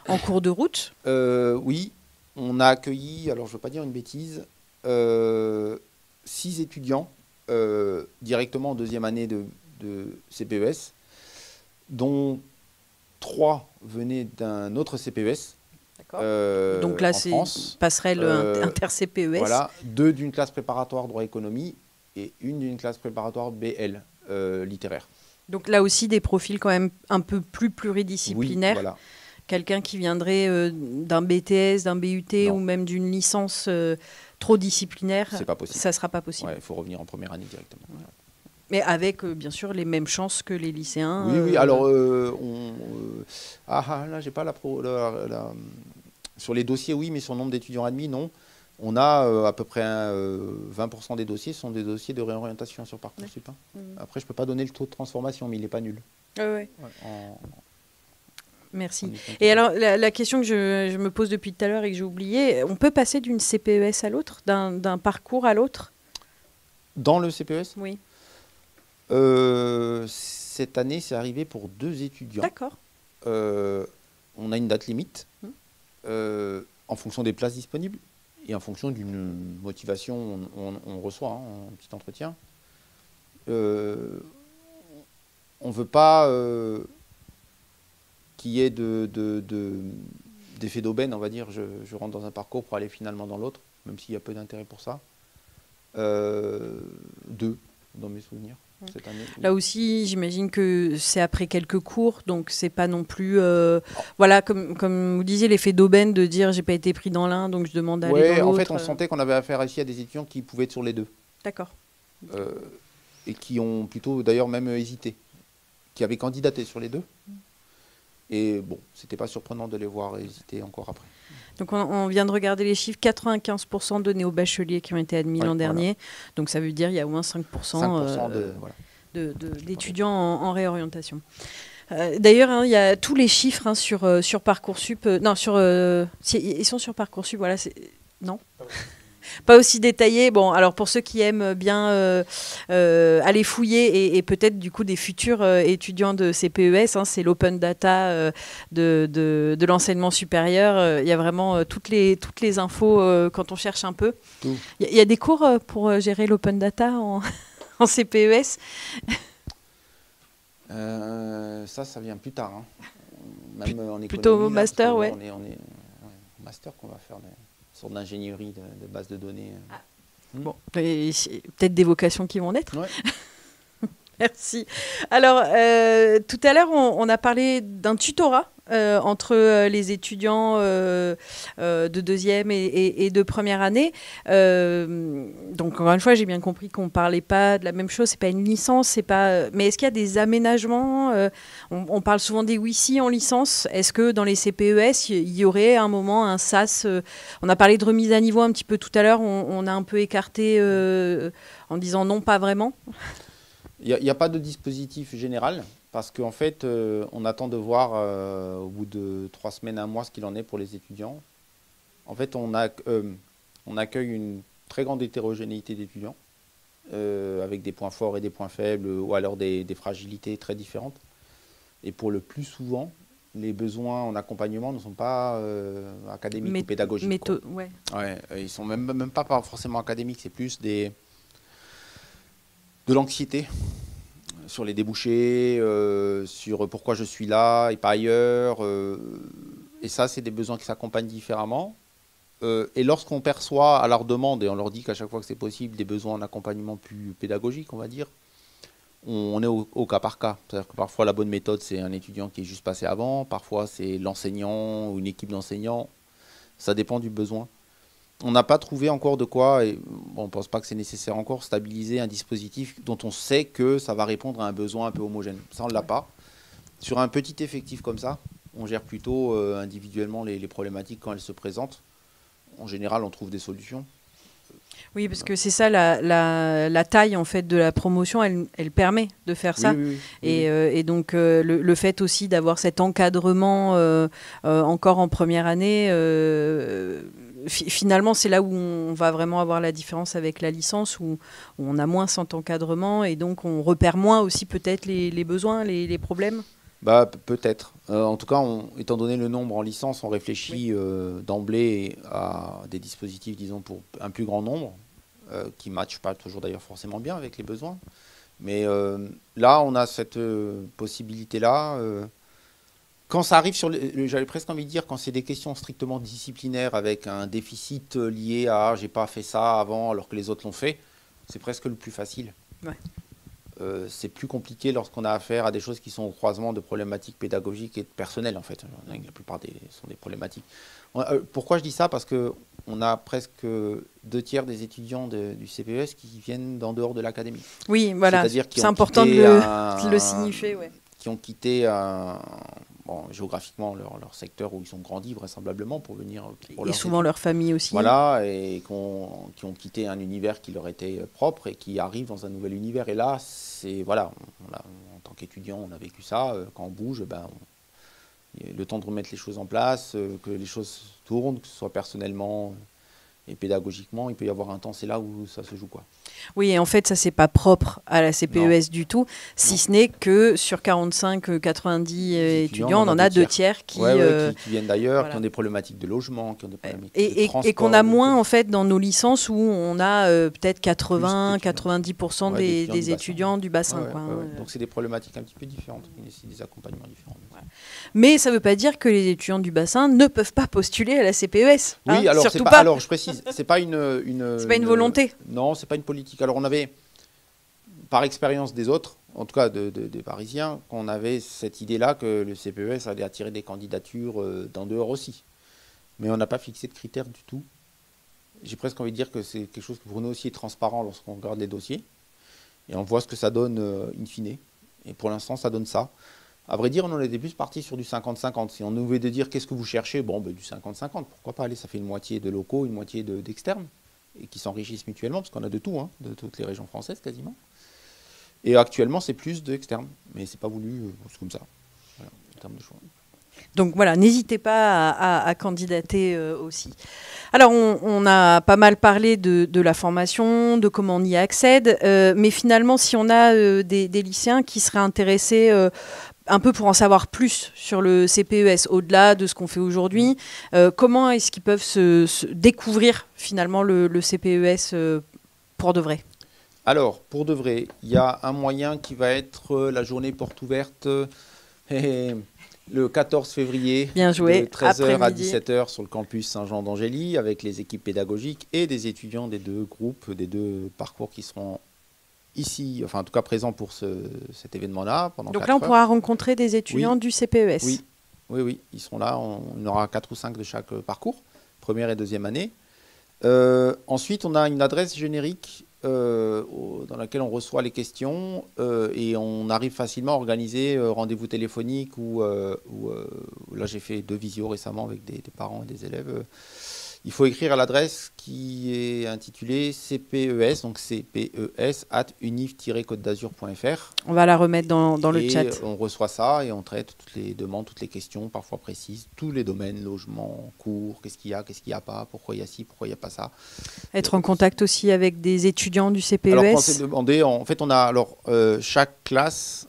en cours de route? Oui, on a accueilli, alors je ne veux pas dire une bêtise, 6 étudiants directement en deuxième année de CPES, dont 3 venaient d'un autre CPES. Donc là, c'est passerelle inter-CPES. Voilà, 2 d'une classe préparatoire droit-économie et 1 d'une classe préparatoire BL, littéraire. Donc là aussi, des profils quand même un peu plus pluridisciplinaires Quelqu'un qui viendrait d'un BTS, d'un BUT Non. ou même d'une licence trop disciplinaire, C'est pas possible. ça ne sera pas possible. Ouais, il faut revenir en première année directement. Mais avec, bien sûr, les mêmes chances que les lycéens. Oui. Alors, là, j'ai pas sur les dossiers, oui, mais sur le nombre d'étudiants admis, non. On a à peu près 20% des dossiers sont des dossiers de réorientation sur Parcoursup. Hein. Après, je peux pas donner le taux de transformation, mais il est pas nul. Ouais. Merci. Et Et alors, la question que je me pose depuis tout à l'heure et que j'ai oubliée, on peut passer d'une CPES à l'autre, d'un parcours à l'autre? Dans le CPES, Oui. cette année, c'est arrivé pour 2 étudiants. D'accord. On a une date limite en fonction des places disponibles et en fonction d'une motivation. On reçoit un petit entretien. On ne veut pas qu'il y ait d'effet d'aubaine, on va dire. Je rentre dans un parcours pour aller finalement dans l'autre, même s'il y a peu d'intérêt pour ça. 2 dans mes souvenirs. Cette année, oui. Là aussi, j'imagine que c'est après quelques cours, donc c'est pas non plus, voilà, comme vous disiez, l'effet d'aubaine de dire j'ai pas été pris dans l'un, donc je demande à aller dans l'autre. En fait, on sentait qu'on avait affaire ici à des étudiants qui pouvaient être sur les 2. D'accord. Et qui ont plutôt d'ailleurs même hésité, qui avaient candidaté sur les 2. Et bon, c'était pas surprenant de les voir hésiter encore après. Donc on vient de regarder les chiffres, 95% de néo-bacheliers qui ont été admis l'an dernier. Donc ça veut dire qu'il y a au moins 5%, d'étudiants en réorientation. D'ailleurs, hein, il y a tous les chiffres hein, sur Parcoursup. Ils sont sur Parcoursup, voilà. Non pas aussi détaillé. Bon, alors pour ceux qui aiment bien aller fouiller et peut-être du coup des futurs étudiants de CPES, hein, c'est l'open data de l'enseignement supérieur. Il y a vraiment toutes les infos quand on cherche un peu. Il y a des cours pour gérer l'open data en CPES. Ça vient plus tard. Hein. Même en plutôt au master, ouais. On est au master qu'on va faire une sorte d'ingénierie de base de données. Bon, peut-être des vocations qui vont naître. Ouais. Merci. Alors, tout à l'heure, on a parlé d'un tutorat entre les étudiants de deuxième et de première année. Donc, encore une fois, j'ai bien compris qu'on ne parlait pas de la même chose. Ce n'est pas une licence. Mais est-ce qu'il y a des aménagements on parle souvent des WICI en licence. Est-ce que dans les CPES, il y aurait un moment un SAS On a parlé de remise à niveau un petit peu tout à l'heure. On a un peu écarté en disant non, pas vraiment. Il n'y a pas de dispositif général parce qu'en fait, on attend de voir au bout de 3 semaines, 1 mois, ce qu'il en est pour les étudiants. En fait, on accueille une très grande hétérogénéité d'étudiants avec des points forts et des points faibles ou alors des fragilités très différentes. Et pour le plus souvent, les besoins en accompagnement ne sont pas académiques ou pédagogiques. Ils ne sont même pas forcément académiques, c'est plus de l'anxiété sur les débouchés, sur pourquoi je suis là et pas ailleurs. Et ça, c'est des besoins qui s'accompagnent différemment. Et lorsqu'on perçoit à leur demande, et on leur dit qu'à chaque fois que c'est possible, des besoins en accompagnement plus pédagogique, on va dire, on est au cas par cas. C'est-à-dire que parfois, la bonne méthode, c'est un étudiant qui est juste passé avant. Parfois, c'est l'enseignant ou une équipe d'enseignants. Ça dépend du besoin. On n'a pas trouvé encore de quoi, et on ne pense pas que c'est nécessaire encore, stabiliser un dispositif dont on sait que ça va répondre à un besoin un peu homogène. Ça, on ne l'a pas. Sur un petit effectif comme ça, on gère plutôt individuellement les problématiques quand elles se présentent. En général, on trouve des solutions. Oui, parce que c'est ça, la taille en fait de la promotion, elle permet de faire ça. Oui. Et donc le fait aussi d'avoir cet encadrement encore en première année, finalement c'est là où on va vraiment avoir la différence avec la licence, où on a moins cet encadrement et donc on repère moins aussi peut-être les besoins, les problèmes. Peut-être. En tout cas, étant donné le nombre en licence, on réfléchit d'emblée à des dispositifs, disons, pour un plus grand nombre, qui ne matchent pas toujours d'ailleurs forcément bien avec les besoins. Mais là, on a cette possibilité-là. Quand ça arrive j'avais presque envie de dire, quand c'est des questions strictement disciplinaires avec un déficit lié à « j'ai pas fait ça avant alors que les autres l'ont fait », c'est presque le plus facile. Ouais. c'est plus compliqué lorsqu'on a affaire à des choses qui sont au croisement de problématiques pédagogiques et personnelles, en fait. La plupart sont des problématiques. Pourquoi je dis ça? Parce qu'on a presque 2/3 des étudiants du CPES qui viennent d'en dehors de l'académie. Oui, voilà, c'est important de le signifier. Ouais. Qui ont quitté géographiquement leur secteur où ils ont grandi vraisemblablement pour venir. Et souvent leur famille aussi. Voilà, et qui ont quitté un univers qui leur était propre et qui arrivent dans un nouvel univers. Et là, voilà, en tant qu'étudiant, on a vécu ça. Quand on bouge, le temps de remettre les choses en place, que les choses tournent, que ce soit personnellement et pédagogiquement, il peut y avoir un temps, c'est là où ça se joue, quoi. Oui, et en fait, ça, c'est pas propre à la CPES du tout, si ce n'est que sur 45-90 étudiants, on en a 2/3 qui viennent d'ailleurs, qui ont des problématiques de logement, qui ont des problématiques de transport. Et qu'on a moins, en fait, dans nos licences où on a peut-être 80-90% des étudiants du bassin. Donc, c'est des problématiques un petit peu différentes, qui nécessitent des accompagnements différents. Mais ça ne veut pas dire que les étudiants du bassin ne peuvent pas postuler à la CPES. Oui, alors, surtout pas. Alors je précise, c'est pas une c'est pas une volonté. Non, c'est pas une politique. Alors on avait, par expérience des autres, en tout cas des Parisiens, qu'on avait cette idée-là que le CPES allait attirer des candidatures d'en dehors aussi. Mais on n'a pas fixé de critères du tout. J'ai presque envie de dire que c'est quelque chose qui pour nous aussi est transparent lorsqu'on regarde les dossiers. Et on voit ce que ça donne in fine. Et pour l'instant, ça donne ça. À vrai dire, on en était plus parti sur du 50-50. Si on devait de dire qu'est-ce que vous cherchez, du 50-50, pourquoi pas aller, ça fait une moitié de locaux, une moitié d'externes, et qui s'enrichissent mutuellement, parce qu'on a de tout, de toutes les régions françaises quasiment. Et actuellement, c'est plus d'externes, mais c'est pas voulu, c'est comme ça, voilà, en termes de choix. Donc voilà, n'hésitez pas à candidater aussi. Alors, on a pas mal parlé de la formation, de comment on y accède, mais finalement, si on a des lycéens qui seraient intéressés un peu pour en savoir plus sur le CPES, au-delà de ce qu'on fait aujourd'hui, comment est-ce qu'ils peuvent se découvrir finalement le CPES pour de vrai? Alors, pour de vrai, il y a un moyen qui va être la journée porte ouverte le 14 février, bien joué, de 13h à 17h sur le campus Saint-Jean d'Angély, avec les équipes pédagogiques et des étudiants des deux groupes, des deux parcours qui seront ici, enfin en tout cas présents pour cet événement-là. Donc là, on pourra rencontrer des étudiants du CPES. Oui, ils seront là. On aura 4 ou 5 de chaque parcours, première et deuxième année. Ensuite, on a une adresse générique dans laquelle on reçoit les questions et on arrive facilement à organiser rendez-vous téléphonique ou là j'ai fait 2 visios récemment avec des parents et des élèves. Il faut écrire à l'adresse qui est intitulée CPES, donc CPES@univ-côte-d'azur.fr. On va la remettre dans le chat. On reçoit ça et on traite toutes les demandes, toutes les questions, parfois précises, tous les domaines, logement, cours, qu'est-ce qu'il y a pas, pourquoi il y a ci, pourquoi il n'y a pas ça. Être en contact aussi avec des étudiants du CPES. Alors, quand c'est demandé, en fait, on a chaque classe,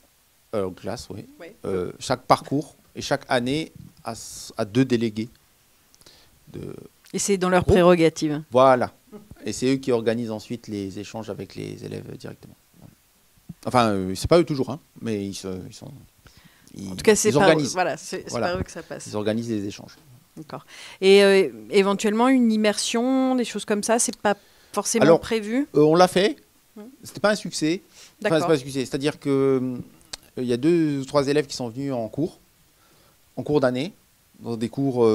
chaque parcours et chaque année a 2 délégués. Et c'est dans leur prérogative. Voilà. Et c'est eux qui organisent ensuite les échanges avec les élèves directement. Enfin, c'est pas eux toujours, mais ils sont... En tout cas, c'est par eux que ça passe. Ils organisent les échanges. D'accord. Et éventuellement, une immersion, des choses comme ça, c'est pas forcément prévu? On l'a fait. C'était pas un succès. D'accord. Enfin, c'est pas un succès. C'est-à-dire que il y a 2 ou 3 élèves qui sont venus en cours d'année, dans des cours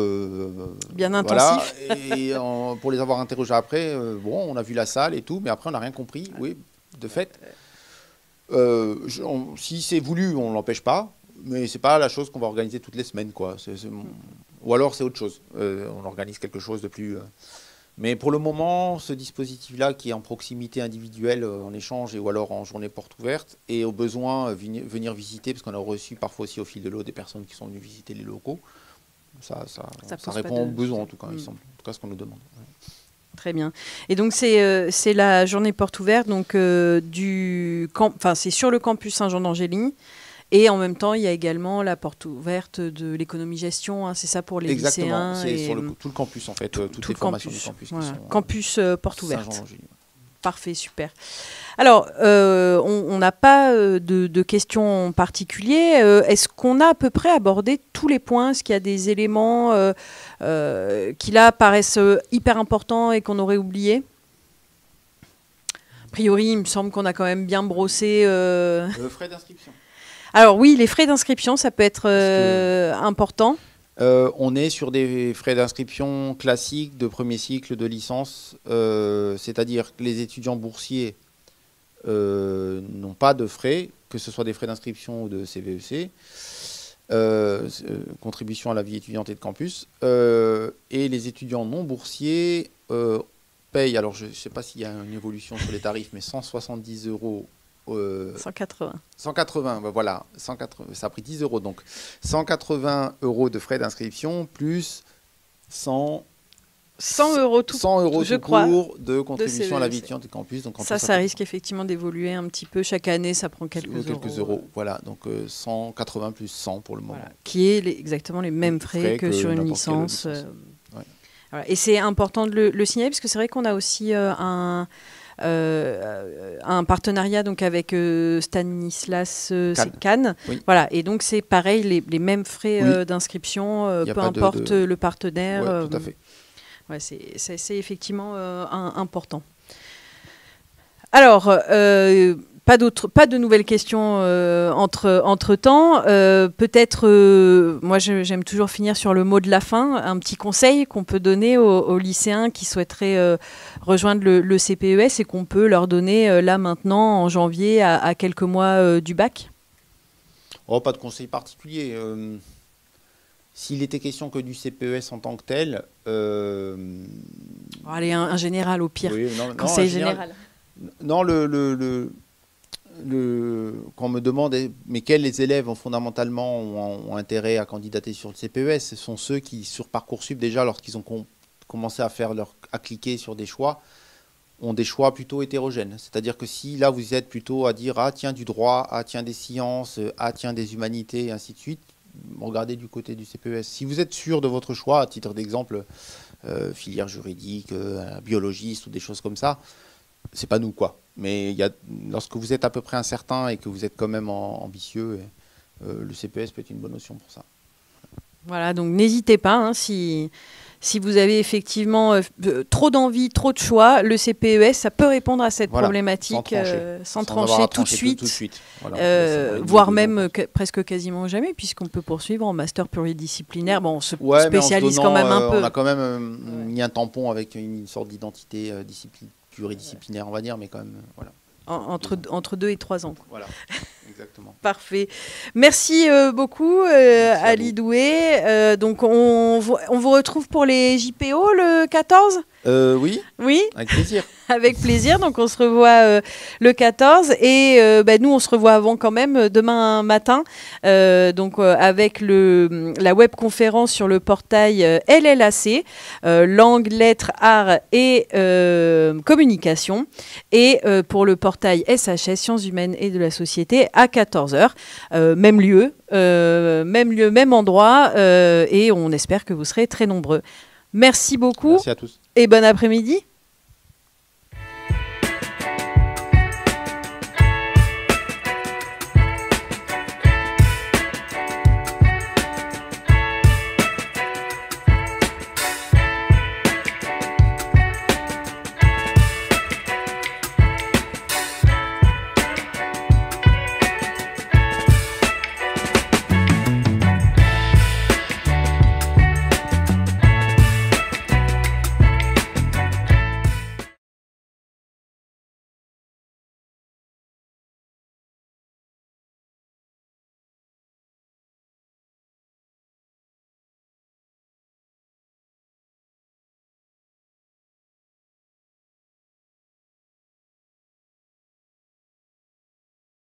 bien intensifs. Et pour les avoir interrogés après, on a vu la salle et tout, mais après on n'a rien compris. Oui, de fait. Si c'est voulu, on ne l'empêche pas, mais c'est pas la chose qu'on va organiser toutes les semaines, quoi. Ou alors c'est autre chose. On organise quelque chose de plus. Mais pour le moment, ce dispositif-là, qui est en proximité individuelle, en échange ou alors en journée porte ouverte, et au besoin venir visiter, parce qu'on a reçu parfois aussi au fil de l'eau des personnes qui sont venues visiter les locaux. Ça répond aux besoins, en tout cas, il semble. En tout cas, ce qu'on nous demande. Ouais. Très bien. Et donc, c'est la journée porte ouverte, donc, c'est sur le campus Saint-Jean d'Angély. Et en même temps, il y a également la porte ouverte de l'économie-gestion. C'est ça pour les lycéens. C'est sur tout le campus, en fait. Toutes les formations du campus. Voilà. Campus porte ouverte. Saint-Jean d'Angély. Parfait, super. Alors, on n'a pas de questions en particulier. Est-ce qu'on a à peu près abordé tous les points? Est-ce qu'il y a des éléments qui, là, paraissent hyper importants et qu'on aurait oubliés? priori, il me semble qu'on a quand même bien brossé. Frais d'inscription. Alors oui, les frais d'inscription, ça peut être important. On est sur des frais d'inscription classiques de premier cycle de licence, c'est-à-dire que les étudiants boursiers n'ont pas de frais, que ce soit des frais d'inscription ou de CVEC, contribution à la vie étudiante et de campus, et les étudiants non boursiers payent, alors je ne sais pas s'il y a une évolution sur les tarifs, mais 170 euros. 180. 180, ben voilà, 180, ça a pris 10 euros. Donc 180 euros de frais d'inscription plus 100 euros tout, 100 euros je tout crois, court de contribution à la vie étudiante du campus. Donc ça risque effectivement d'évoluer un petit peu. Chaque année, ça prend quelques euros. Voilà, donc 180 plus 100 pour le moment. Voilà. Qui est exactement les mêmes frais que sur une licence. Ouais. Voilà. Et c'est important de le signaler, parce que c'est vrai qu'on a aussi un partenariat donc avec Stanislas Cannes. Oui. Voilà, et donc c'est pareil, les mêmes frais d'inscription, peu importe le partenaire. Ouais, tout à fait. Ouais, c'est effectivement important. Alors, pas de nouvelles questions entre-temps. Peut-être, moi j'aime toujours finir sur le mot de la fin, un petit conseil qu'on peut donner aux lycéens qui souhaiteraient rejoindre le CPES et qu'on peut leur donner là maintenant en janvier à quelques mois du bac. Oh, pas de conseil particulier. S'il était question que du CPES en tant que tel... Allez, un général au pire. Oui, conseil général. Non, quand on me demande mais quels les élèves fondamentalement ont intérêt à candidater sur le CPES, ce sont ceux qui, sur Parcoursup, déjà, lorsqu'ils ont commencé à cliquer sur des choix, ont des choix plutôt hétérogènes. C'est-à-dire que si là, vous êtes plutôt à dire « Ah, tiens, du droit, ah, tiens, des sciences, ah, tiens, des humanités, et ainsi de suite », regardez du côté du CPES. Si vous êtes sûr de votre choix, à titre d'exemple, filière juridique, biologiste ou des choses comme ça, c'est pas nous, quoi. Mais lorsque vous êtes à peu près incertain et que vous êtes quand même ambitieux, le CPES peut être une bonne option pour ça. Voilà, donc n'hésitez pas, hein, si vous avez effectivement trop d'envie, trop de choix, le CPES, ça peut répondre à cette problématique sans trancher tout de suite. Voilà, voire même presque quasiment jamais, puisqu'on peut poursuivre en master pluridisciplinaire. Bon, on se spécialise quand même un peu. On a quand même mis un tampon avec une sorte d'identité pluridisciplinaire, on va dire, mais quand même, voilà. Entre 2 et 3 ans. Quoi. Voilà, exactement. Parfait. Merci beaucoup, Ali Doué. Donc, on vous retrouve pour les JPO le 14 ? Oui. Oui. Avec plaisir. Avec plaisir. Donc, on se revoit le 14. Et nous, on se revoit avant quand même, demain matin. Avec la webconférence sur le portail LLAC, langue, lettres, arts et communication. Et pour le portail SHS, sciences humaines et de la société, à 14h. Même lieu, même endroit. Et on espère que vous serez très nombreux. Merci beaucoup. Merci à tous. Et bon après-midi.